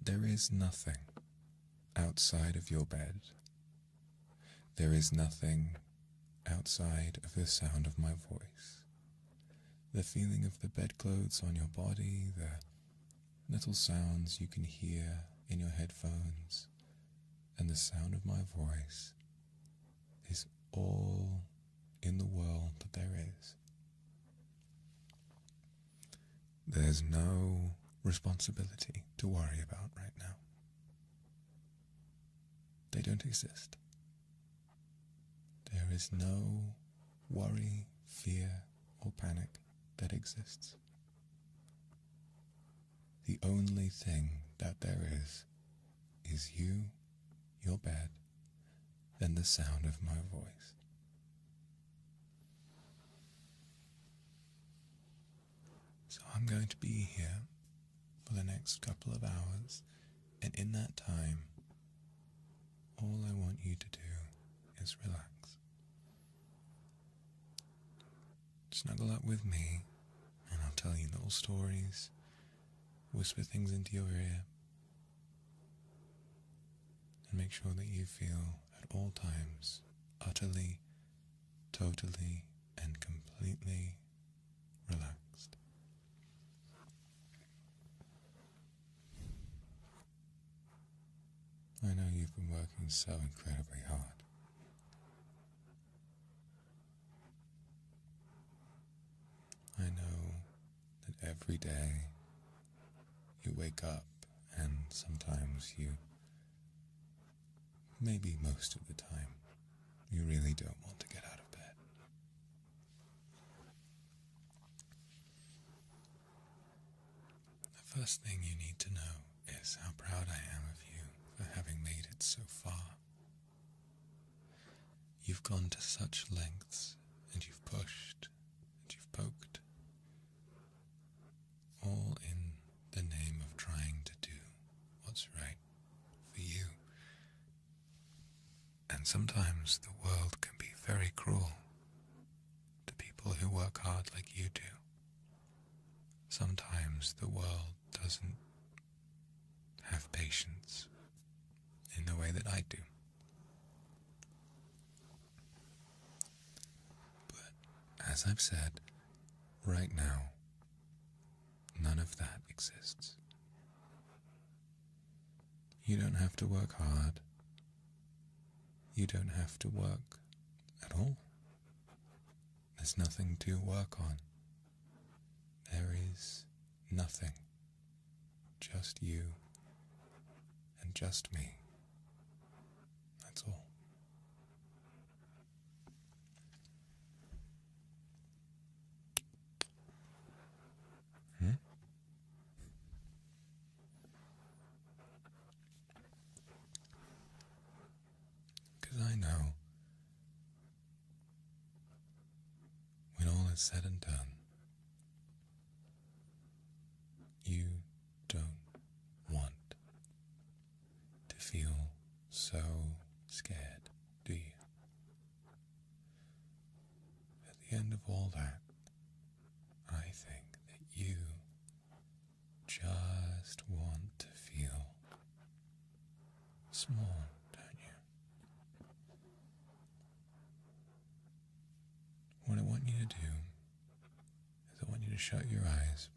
There is nothing outside of your bed. There is nothing outside of the sound of my voice. The feeling of the bedclothes on your body, the little sounds you can hear in your headphones, and the sound of my voice is all in the world that there is. There's no responsibility to worry about right now. They don't exist. There is no worry, fear, or panic that exists. The only thing that there is you, your bed, and the sound of my voice. So I'm going to be here for the next couple of hours, and in that time, all I want you to do is relax. Snuggle up with me, and I'll tell you little stories, whisper things into your ear, and make sure that you feel at all times utterly, totally, and completely relaxed. I know you've been working so incredibly hard. I know that every day you wake up and sometimes you, maybe most of the time, you really don't want to get out of bed. The first thing you need to know is how proud I am of you for having made it so far. You've gone to such lengths, and you've pushed, and you've poked, all in the name of trying to do what's right for you. And sometimes the world can be very cruel to people who work hard like you do. Sometimes the world doesn't have patience in the way that I do. But as I've said, right now, none of that exists. You don't have to work hard. You don't have to work at all. There's nothing to work on. There is nothing. Just you and just me. That's all. Because I know when all is said and done, you don't want to feel so scared, do you? At the end of all that, I think that you just want to feel small, don't you? What I want you to do is I want you to shut your eyes.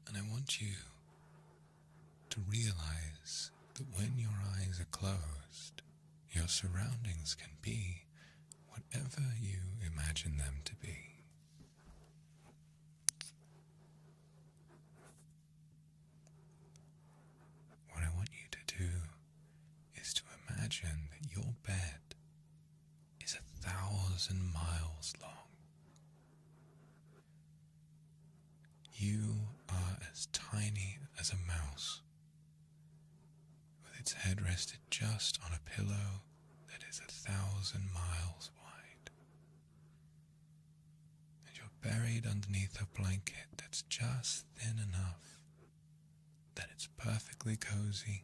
And I want you to realize that when your eyes are closed, your surroundings can be whatever you imagine them to be. What I want you to do is to imagine that your bed is 1,000 miles long. You are as tiny as a mouse, with its head rested just on a pillow that is 1,000 miles wide. And you're buried underneath a blanket that's just thin enough that it's perfectly cozy,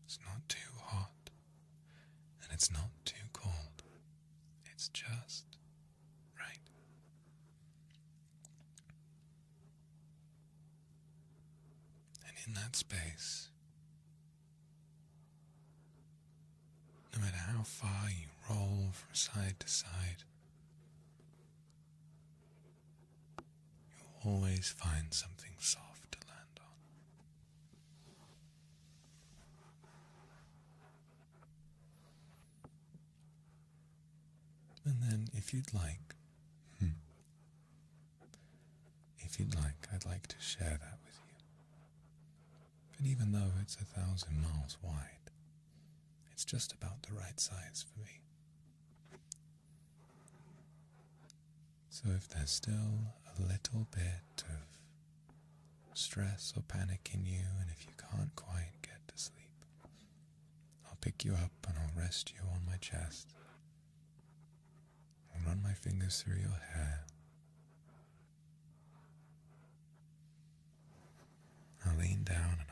it's not too hot, and it's not too cold. It's just right. in that space, no matter how far you roll from side to side, you'll always find something soft to land on. And then if you'd like, I'd like to share that with you. But even though it's 1,000 miles wide, it's just about the right size for me. So if there's still a little bit of stress or panic in you, and if you can't quite get to sleep, I'll pick you up and I'll rest you on my chest. I'll run my fingers through your hair. I'll lean down and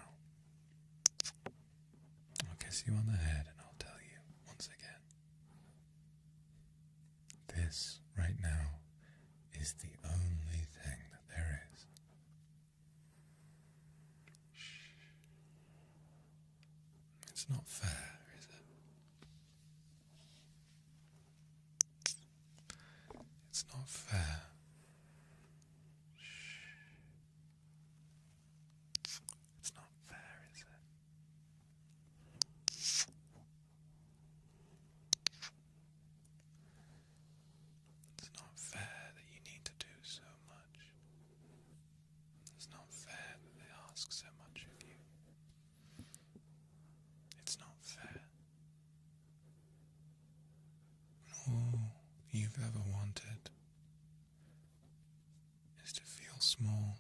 I'll kiss you on the head, and I'll tell you once again, this right now is the only thing that there is. Shh. It's not fair, is it? It's not fair. It's not fair, is it? It's not fair that you need to do so much. It's not fair that they ask so much of you. It's not fair. All you've ever wanted is to feel small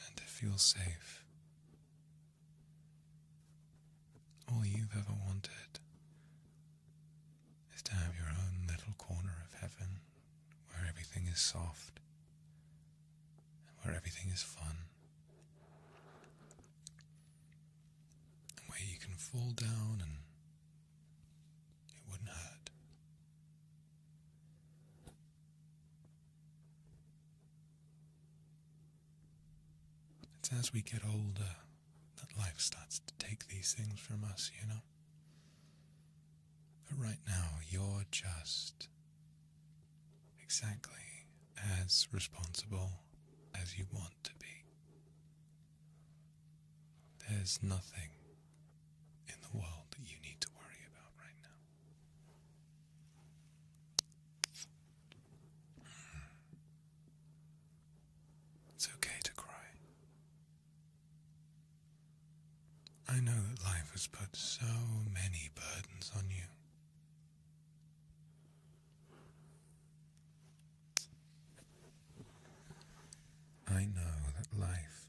and to feel safe. All you've ever wanted is to have your own little corner of heaven where everything is soft and where everything is fun, and where you can fall down and it wouldn't hurt. It's as we get older that life starts to take these things from us, you know? But right now, you're just exactly as responsible as you want to be. There's nothing in the world that you need to worry about right now. It's okay to cry. I know that life has put so many burdens on you. I know that life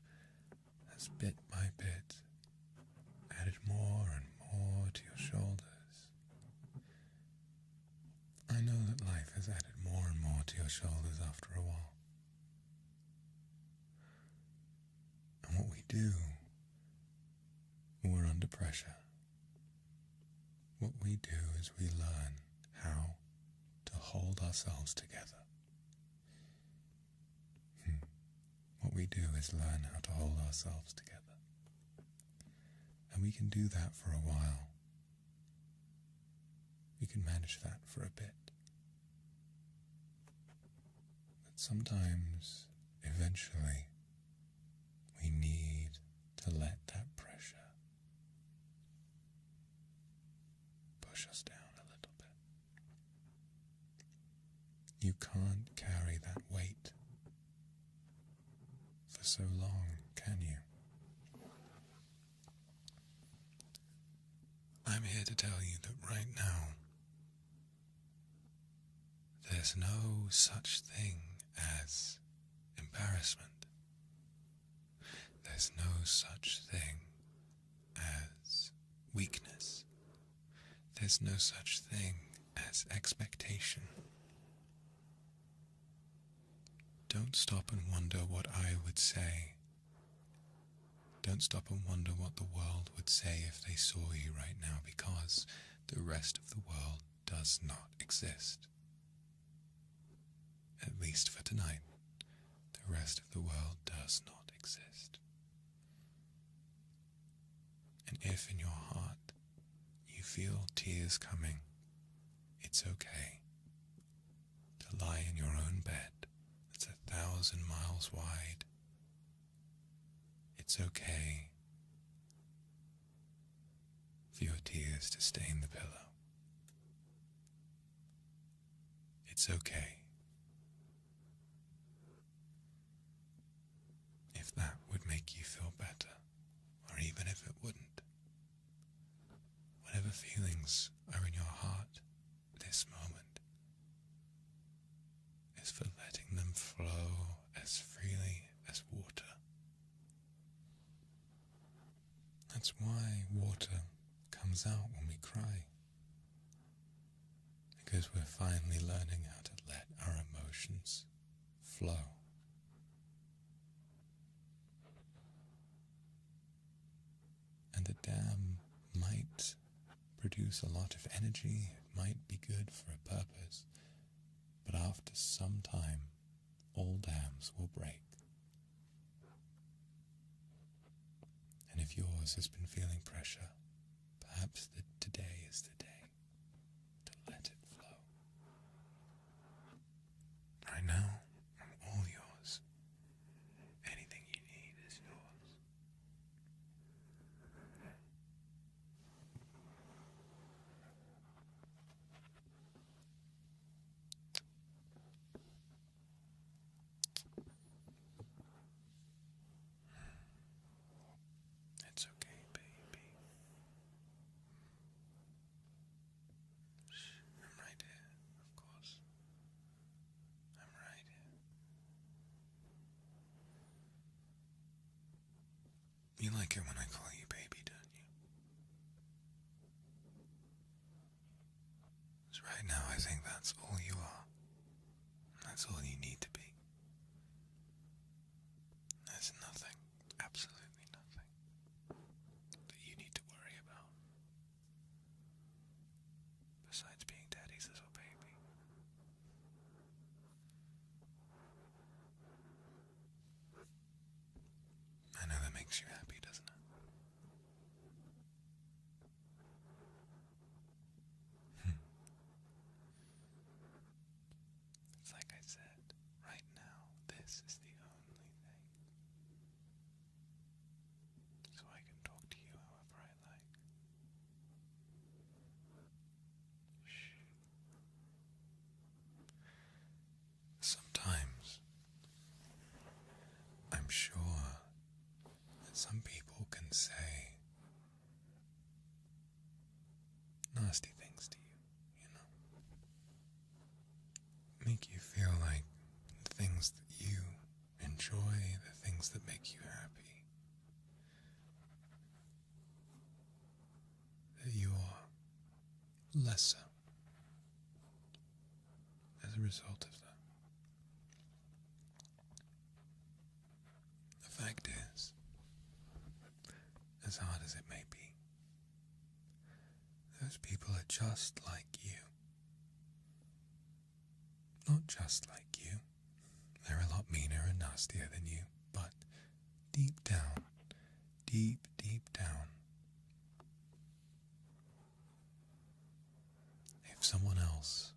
has bit by bit added more and more to your shoulders. I know that life has added more and more to your shoulders after a while. And what we do when we're under pressure, what we do is we learn how to hold ourselves together. What we do is learn how to hold ourselves together. And we can do that for a while. We can manage that for a bit. But sometimes, eventually, we need to let that pressure push us down a little bit. You can't carry that weight for so long, can you? I'm here to tell you that right now, there's no such thing as embarrassment. There's no such thing as weakness. There's no such thing as expectation. Don't stop and wonder what I would say. Don't stop and wonder what the world would say if they saw you right now, because the rest of the world does not exist. At least for tonight, the rest of the world does not exist. And if in your heart you feel tears coming, it's okay to lie in your own bed that's 1,000 miles wide. It's okay for your tears to stain the pillow. It's okay if that would make you feel better, or even if it wouldn't. Whatever feelings are in your heart this moment is for letting them flow as freely as water. That's why water comes out when we cry, because we're finally learning how to let our emotions flow. And a dam might produce a lot of energy, it might be good for a purpose, but after some time, all dams will break. And if yours has been feeling pressure, perhaps today is the day to let it flow. Right now, I'm all yours. Anything you need is yours. It's okay, baby. Shh, I'm right here, of course. I'm right here. You like it when I call you baby, don't you? 'Cause right now I think that's all you are. That's all you need to be. There's nothing, absolutely nothing, that you need to worry about besides being Daddy's little baby. I know that makes you happy, doesn't it? It's like I said, right now, this is the only thing. So I can talk to you however I like. Shh. Sometimes, I'm sure that some people can say nasty things to you, you know? Make you feel like the things that you enjoy, the things that make you happy, that you're lesser as a result of that. The fact is, as hard as it may be, those people are just like you. Not just like you. They're a lot meaner and nastier than you, but deep down, deep down, if someone else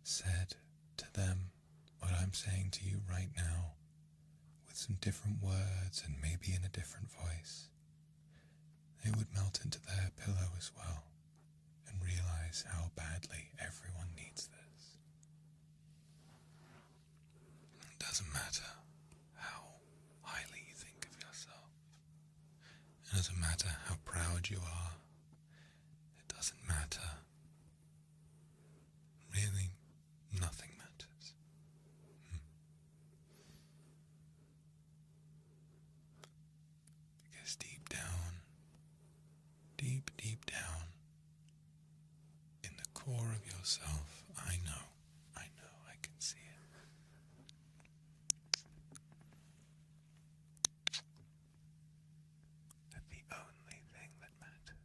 said to them what I'm saying to you right now, with some different words and maybe in a different voice, they would melt into their pillow as well and realize how badly everyone needs this. It doesn't matter how highly you think of yourself. It doesn't matter how proud you are. It doesn't matter. Really, nothing matters. Because deep down, deep down, in the core of yourself, I know, I can see it. That the only thing that matters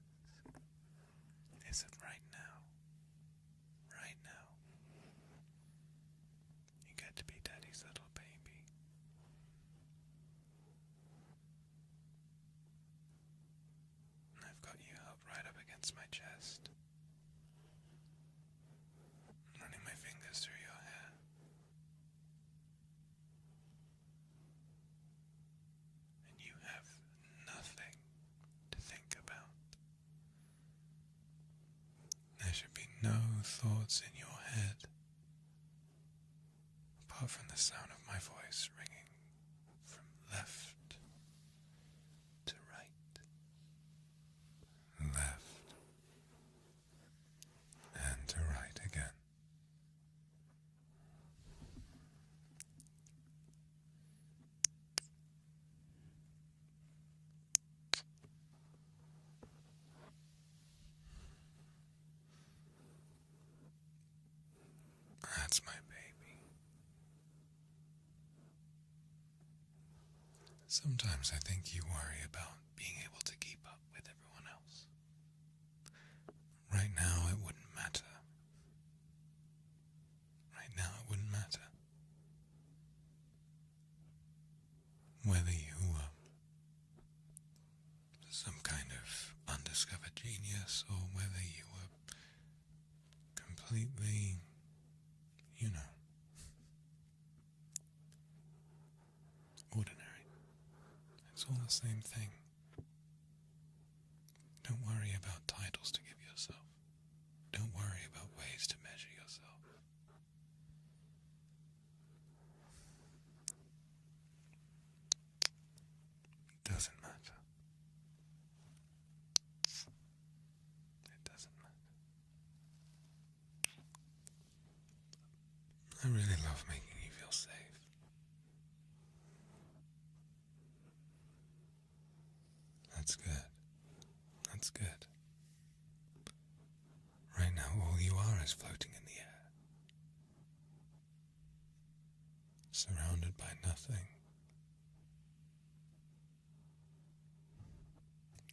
is that right now, you get to be Daddy's little baby. That's my chest. Running my fingers through your hair. And you have nothing to think about. There should be no thoughts in your head apart from the sound of my voice ringing from left to right, left and to right again. That's my baby. Sometimes I think you worry about being able to keep up with everyone else. Right now it wouldn't matter. Right now it wouldn't matter. Whether you were some kind of undiscovered genius or whether you were completely, ordinary. It's all the same thing. Don't worry about titles to give yourself. Don't worry about ways to measure yourself. It doesn't matter. It doesn't matter. I really love making you feel safe. That's good. That's good. Right now all you are is floating in the air. Surrounded by nothing.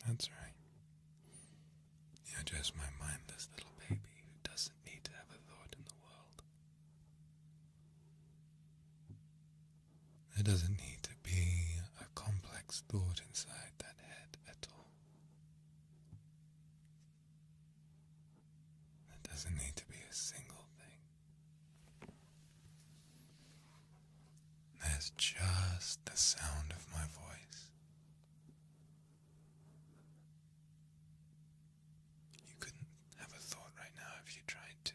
That's right. You're just my mindless little baby who doesn't need to have a thought in the world. There doesn't need to be a complex thought inside that head at all. There doesn't need to be a single thing. There's just the sound of my voice. You couldn't have a thought right now if you tried to.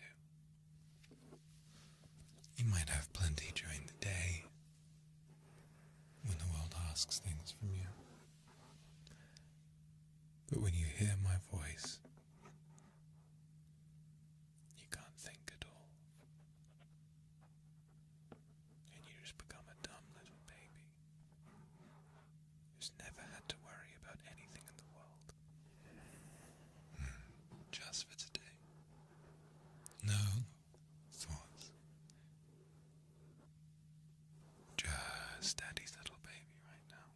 You might have plenty during the day when the world asks things from you. But when you hear my voice, you can't think at all. And you just become a dumb little baby who's never had to worry about anything in the world. Just for today. No thoughts. Just Daddy's little baby right now.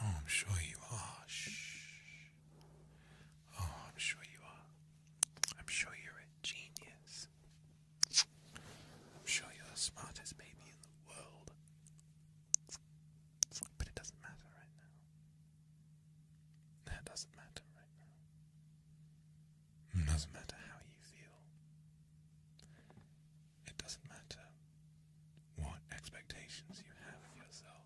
Oh, I'm sure you are. Shh. Oh, I'm sure you are. I'm sure you're a genius. I'm sure you're the smartest baby in the world. But it doesn't matter right now. That doesn't matter right now. It doesn't matter how you feel. It doesn't matter what expectations you have of yourself.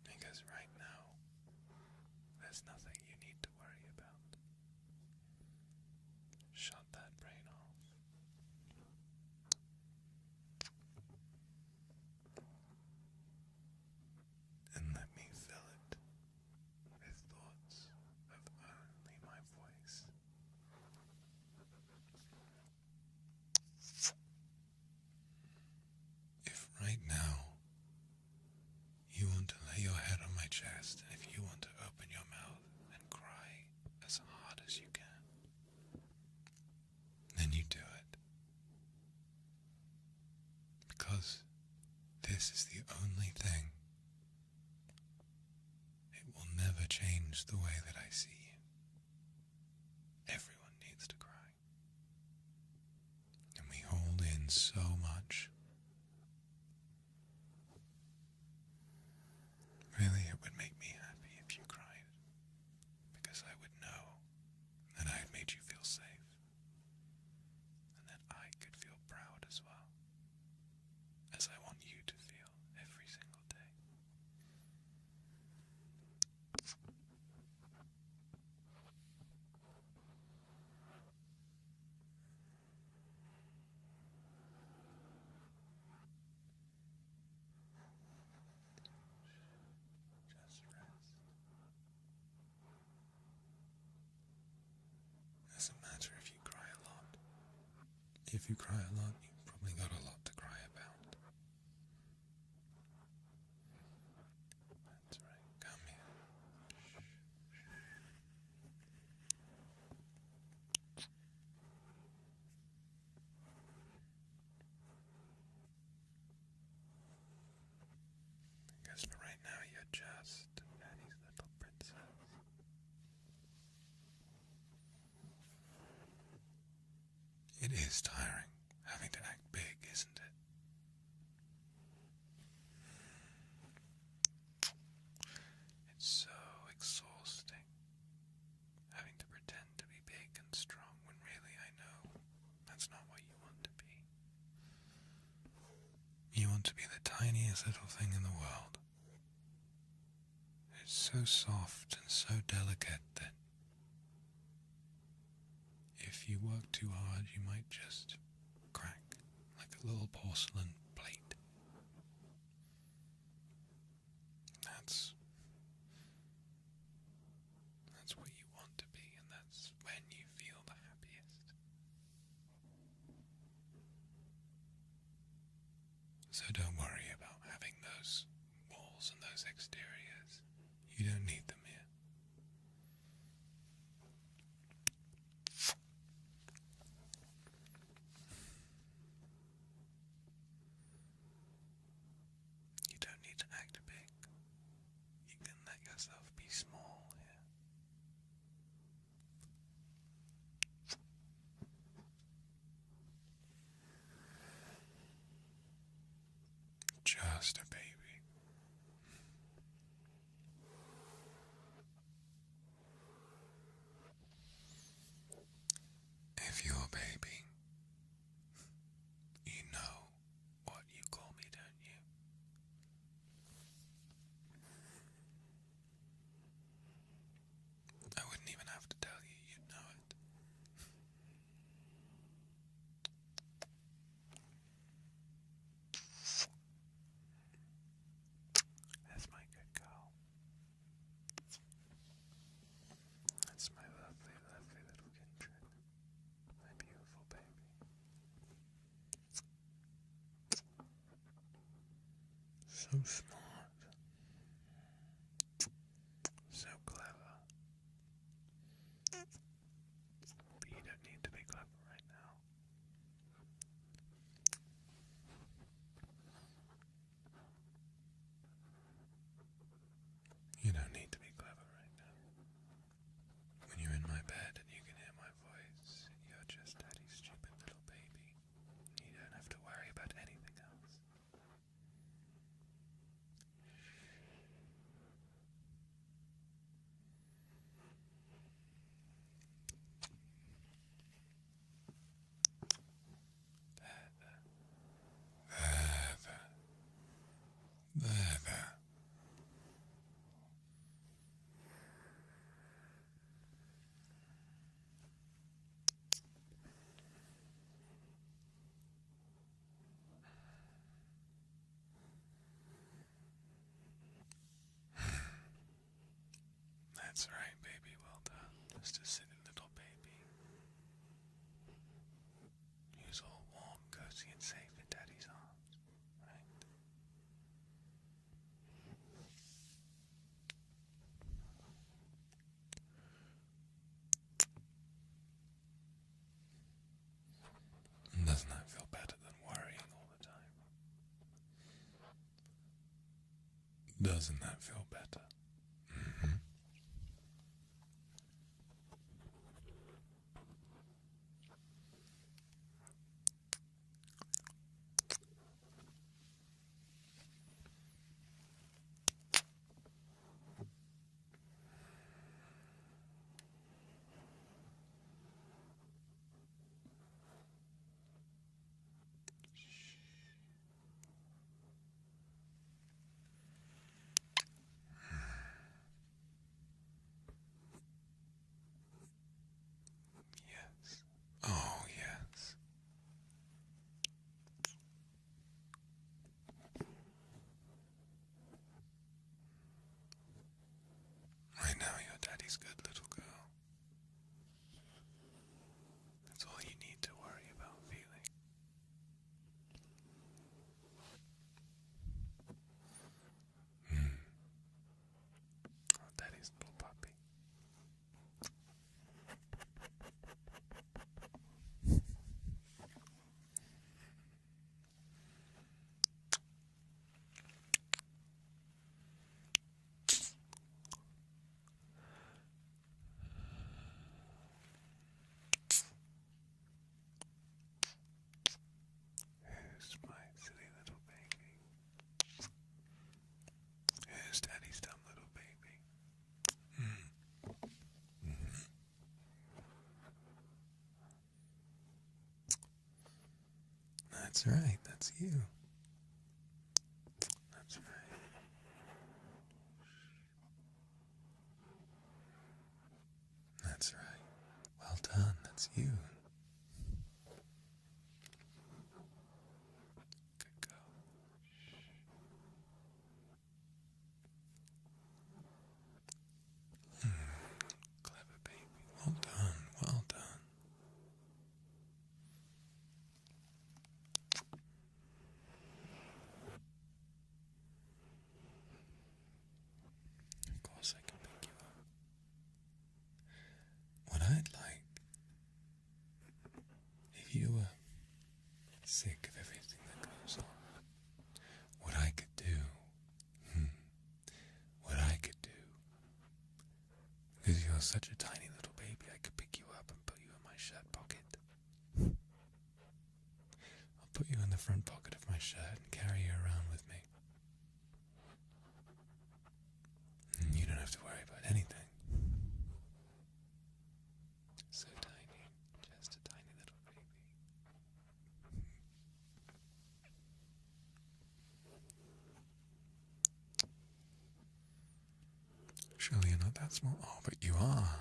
Because right now, there's nothing you need to worry about. Shut that brain off. And let me fill it with thoughts of only my voice. If right now you want to lay your head on my chest, and if you want to open your mouth and cry as hard as you can, then you do it. Because this is the only thing. It will never change the way that I see you. Everyone needs to cry. And we hold in so much. Really, it would make me happy if you cried If you cry a lot, you've probably got a lot to cry about. That's right, come here. I guess for right now you're just Daddy's little princess. It is tiring having to act big, isn't it? It's so exhausting having to pretend to be big and strong when really I know that's not what you want to be. You want to be the tiniest little thing in the world. It's so soft and so delicate that if you work too hard, you might just crack like a little porcelain plate. That's what you want to be, and that's when you feel the happiest. So don't worry about having those walls and those exteriors. You don't need them here. You don't need to act big. You can let yourself be small here. Just a baby. If you're a baby, you know what you call me, don't you? I wouldn't even have to tell you, you'd know it. That's my good girl. That's my lovely, lovely little kindred. My beautiful baby. So smart. So clever. But you don't need to be clever right now. You don't need to be clever right now. When you're in my bed and you can hear my voice, you're just Daddy's stupid little baby. You don't have to worry about anything else. There. That's right, baby, well done. Just a silly little baby. Who's all warm, cozy and safe in Daddy's arms, right? Doesn't that feel better than worrying all the time? Doesn't that feel better? Mm-hmm. That's right, that's you. That's right. That's right. Well done, that's you. Good girl. Clever baby. Well done, well done. Of course I can pick you up. What I'd like, if you were sick of everything that goes on, what I could do, because you're such a tiny little baby, I could pick you up and put you in my shirt pocket. I'll put you in the front pocket of my shirt and carry you around with me. And you don't have to worry about anything. So tiny, just a tiny little baby. Surely you're not that small. Oh, but you are.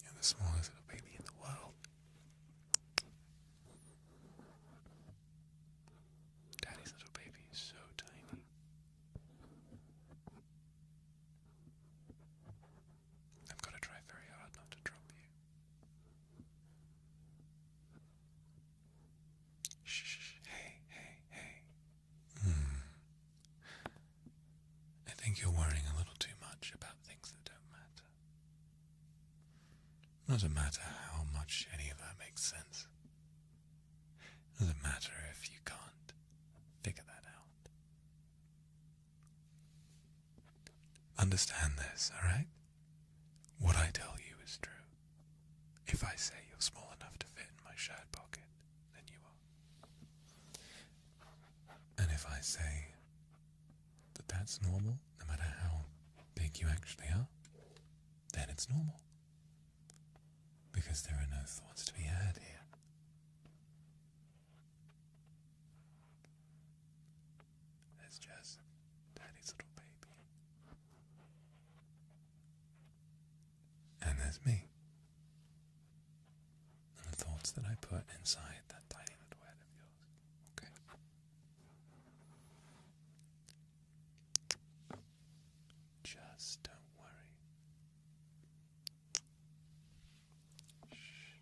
You're the smallest little baby in the world. Daddy's little baby is so tiny. I've got to try very hard not to drop you. Shh, hey. I think you're worrying a little too much about things that don't matter. It doesn't matter how much any of that makes sense. It doesn't matter if you can't figure that out. Understand this, alright? What I tell you is true. If I say you're small enough to fit in my shirt pocket, then you are. And if I say that that's normal, no matter how big you actually are, then it's normal. Because there are no thoughts to be had here. There's just Daddy's little baby. And there's me. And the thoughts that I put inside that tiny little head of yours. Okay? Just don't worry. Shh.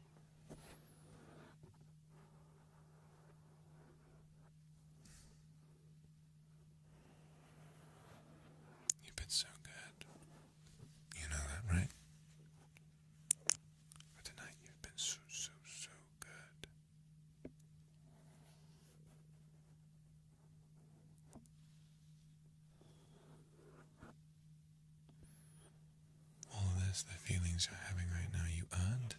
You've been so good. You know that, right? But tonight you've been so good. All of this, the feelings you're having right now, you earned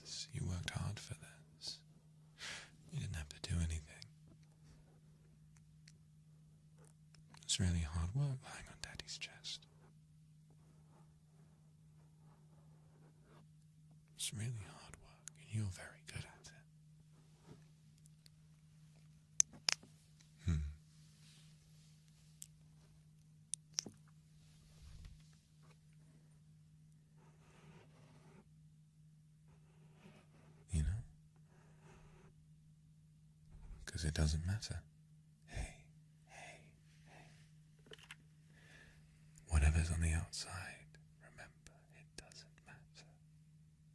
this. You worked hard for this. You didn't have to do anything. It's really hard work lying on Daddy's chest. It's really hard work, and you're very good at it. You know? Because it doesn't matter. Hey. Whatever's on the outside, remember, it doesn't matter.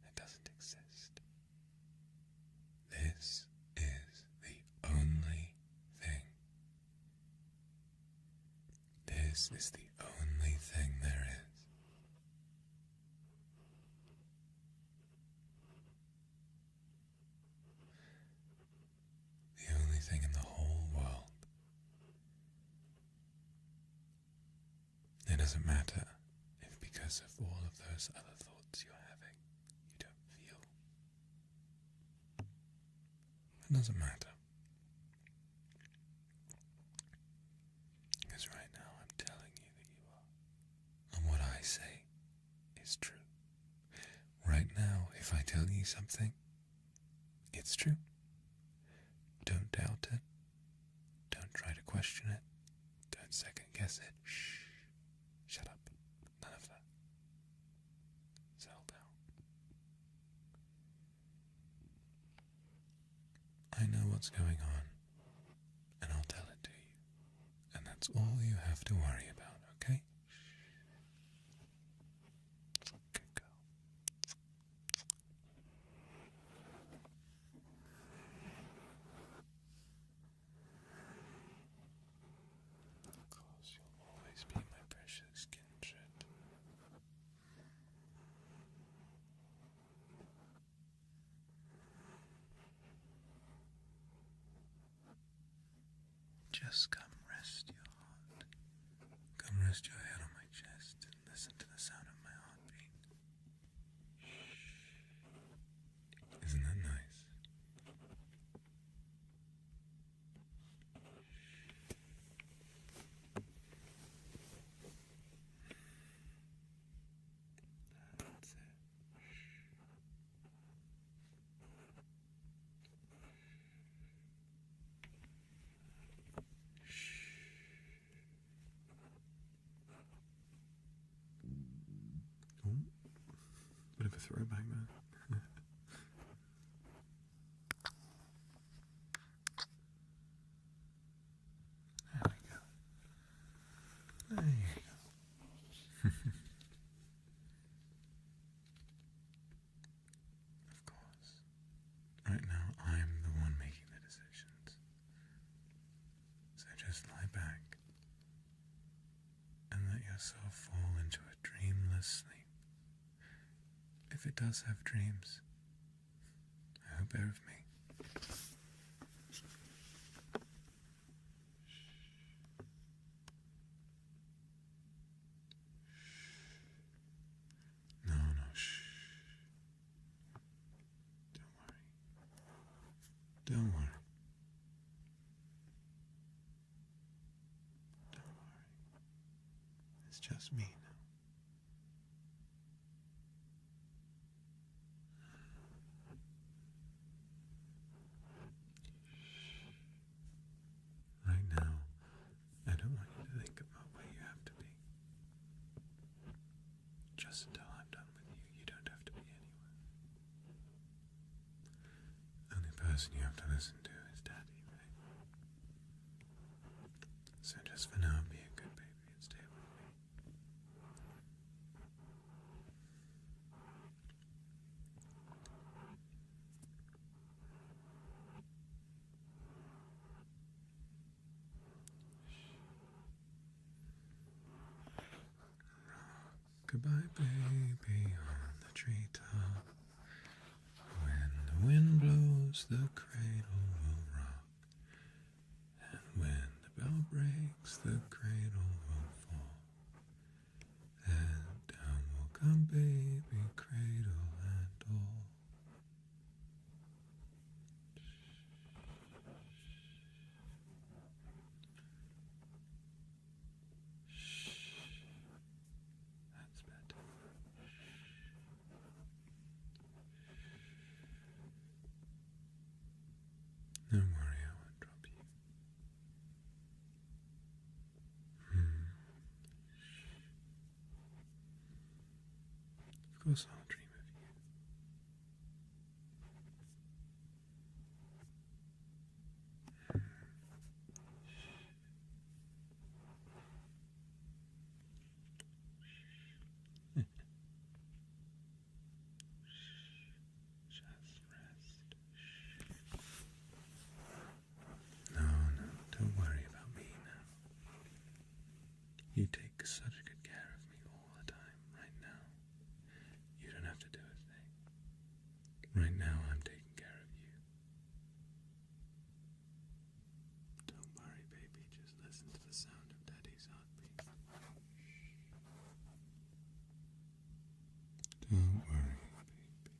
It doesn't exist. This is the only thing. This is the only thing there is. The only thing in the whole world. It doesn't matter if because of all of those other thoughts you're having, you don't feel. It doesn't matter. Because right now I'm telling you that you are. And what I say is true. Right now, if I tell you something, it's true. Don't doubt question it. Don't second guess it. Shh. Shut up. None of that. Settle down. I know what's going on, and I'll tell it to you. And that's all you have to worry about, okay? Good girl. Of course, you'll always be my precious kindred. Just come rest your heart. Come rest your head on my chest and listen to the sound of my heartbeat. Isn't that nice? That's it. Oh, bit of a throwback there. There we go. There you go. Of course. Right now, I'm the one making the decisions. So just lie back and let yourself fall into a dreamless sleep. If it does have dreams, I hope they're of me. No, shh. Don't worry. Don't worry. Don't worry. It's just me now. Right now, I don't want you to think about where you have to be. Just until I'm done with you, you don't have to be anywhere. The only person you have to listen to is Daddy, right? So just for now, be a good baby and stay with me. Goodbye, baby, on the treetop. When the wind blows, the cradle will rock. And when the bell breaks, the cradle will fall. And down will come baby, cradle and all. That's better. Don't worry, I won't drop you. Of course I'll dream of you. Just rest. No, don't worry about me now. You take such good care of me all the time, right now. You don't have to do a thing. Right now, I'm taking care of you. Don't worry, baby. Just listen to the sound of Daddy's heartbeat. Don't worry, baby.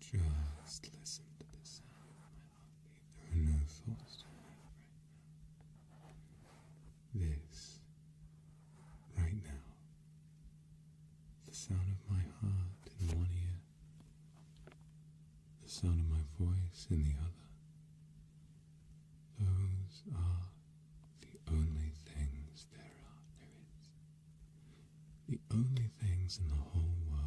Just listen to the sound of my heartbeat. There are no thoughts to have right now. This, right now, the sound of my heart in one ear, the sound of my voice in the other. Those Those are the only things there is. The only things in the whole world.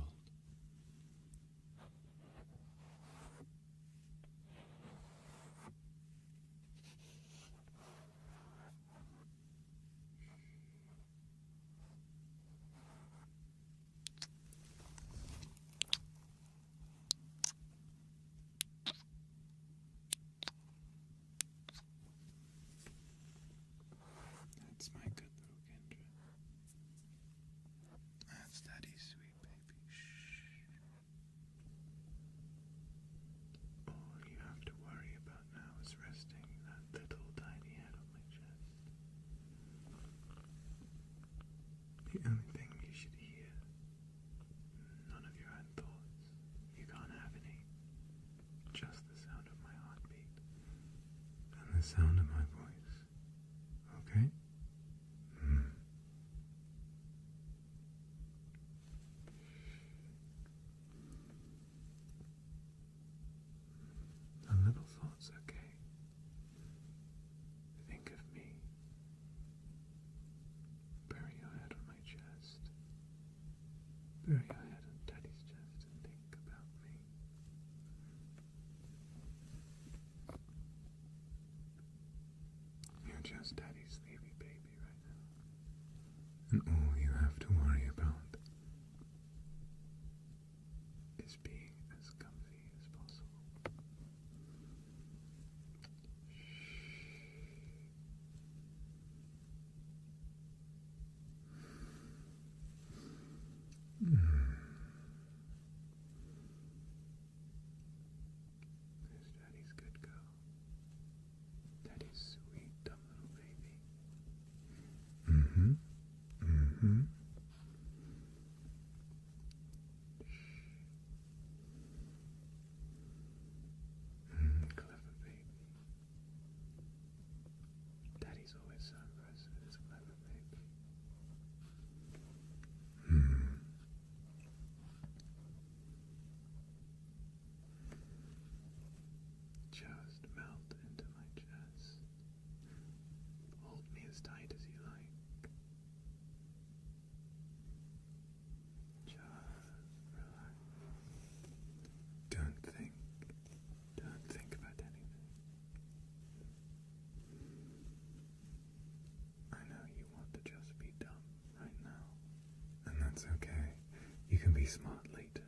That's my good little Kendra. That's Daddy's sweet baby. Shh. All you have to worry about now is resting that little tiny head on my chest. The only thing you should hear, none of your own thoughts. You can't have any. Just the sound of my heartbeat and the sound of my voice. Okay? A little thought's okay. Think of me. Bury your head on my chest. Bury your head on Daddy's chest and think about me. You're just Daddy's sleepy baby right now. And all you have to worry about is being as comfy as possible. There's Daddy's good girl. Daddy's sweet, dumb little baby. Clever baby. Daddy's always so impressed with his clever baby. Just melt into my chest. Hold me as tight as you like. Just relax. Don't think. Don't think about anything. I know you want to just be dumb right now. And that's okay. You can be smart later.